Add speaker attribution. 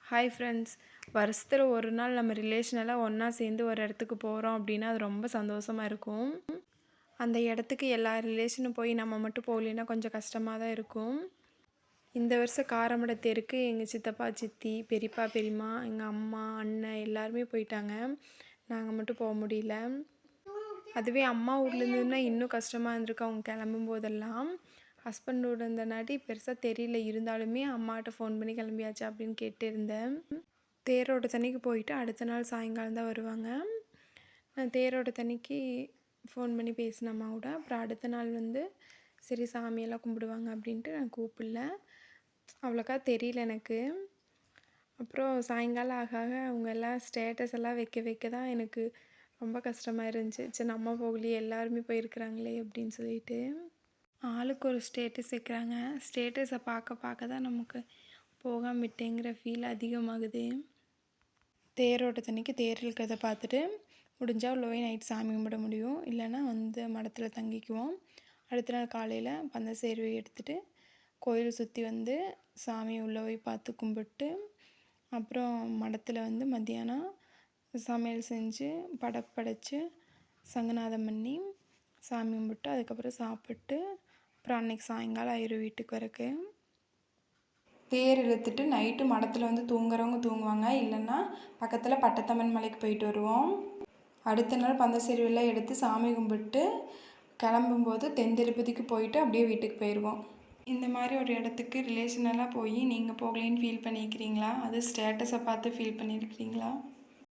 Speaker 1: Hi friends. வருஷத்தில் ஒரு நாள் நம்ம ரிலேஷன் எல்லாம் ஒன்றா சேர்ந்து ஒரு இடத்துக்கு போகிறோம் அப்படின்னா அது ரொம்ப சந்தோஷமாக இருக்கும். அந்த இடத்துக்கு எல்லா ரிலேஷனும் போய் நம்ம மட்டும் போகலைன்னா கொஞ்சம் கஷ்டமாக தான் இருக்கும். இந்த வருஷம் காரமடை தேருக்கு எங்கள் சித்தப்பா சித்தி பெரியப்பா பெரியம்மா எங்கள் அம்மா அண்ணன் எல்லாருமே போயிட்டாங்க. நாங்கள் மட்டும் போக முடியல. அதுவே அம்மா ஊர்லேருந்துன்னா இன்னும் கஷ்டமாக இருந்திருக்கு. அவங்க கிளம்பும் போதெல்லாம் ஹஸ்பண்டோட இருந்தனாட்டி பெருசாக தெரியல. இருந்தாலுமே அம்மாட்ட ஃபோன் பண்ணி கிளம்பியாச்சா அப்படின்னு கேட்டு இருந்தேன். தேரோட தண்ணிக்கு போயிட்டு அடுத்த நாள் சாயங்காலம் தான் வருவாங்க. நான் தேரோட தண்ணிக்கு ஃபோன் பண்ணி பேசின அம்மா கூட. அப்புறம் அடுத்த நாள் வந்து சரி சாமியெல்லாம் கும்பிடுவாங்க அப்படின்ட்டு நான் கூப்பிடல. அவ்வளோக்கா தெரியல எனக்கு. அப்புறம் சாயங்காலம் ஆக ஆக அவங்க எல்லாம் ஸ்டேட்டஸ் எல்லாம் வைக்க தான் எனக்கு ரொம்ப கஷ்டமாக இருந்துச்சு. சரி நம்ம போகலையே எல்லாருமே போயிருக்கிறாங்களே அப்படின்னு சொல்லிட்டு. ஆளுக்கு ஒரு ஸ்டேட்டஸ் வைக்கிறாங்க. ஸ்டேட்டஸை பார்க்க தான் நமக்கு போகாமல் விட்டேங்கிற ஃபீல் அதிகமாகுது. தேரோட்டத்தன்னைக்கு தேர் இழுக்கிறத பார்த்துட்டு முடிஞ்சால் உள்ள போய் நைட் சாமி கும்பிட முடியும். இல்லைன்னா வந்து மடத்தில் தங்கிக்குவோம். அடுத்த நாள் காலையில் பந்த சேர்வை எடுத்துகிட்டு கோயில் சுற்றி வந்து சாமி உள்ளே போய் பார்த்து கும்பிட்டு அப்புறம் மடத்தில் வந்து மத்தியானம் சமையல் செஞ்சு படைச்சு சங்கநாதம் பண்ணி சாமி கும்பிட்டு அதுக்கப்புறம் சாப்பிட்டு அப்புறம் அன்றைக்கி சாயங்காலம் ஆயிரும் வீட்டுக்கு வரக்கு. தேர் இழுத்துட்டு நைட்டு மடத்தில் வந்து தூங்குறவங்க தூங்குவாங்க. இல்லைன்னா பக்கத்தில் பட்டத்தம்மன் மலைக்கு போயிட்டு வருவோம். அடுத்த நாள் பந்த செருவெல்லாம் எடுத்து சாமி கும்பிட்டு கிளம்பும்போது தென் திருப்பதிக்கு போயிட்டு அப்படியே வீட்டுக்கு போயிடுவோம். இந்த மாதிரி ஒரு இடத்துக்கு ரிலேஷனெல்லாம் போய் நீங்கள் போகலேன்னு ஃபீல் பண்ணியிருக்கிறீங்களா? அது ஸ்டேட்டஸை பார்த்து ஃபீல் பண்ணியிருக்கிறீங்களா?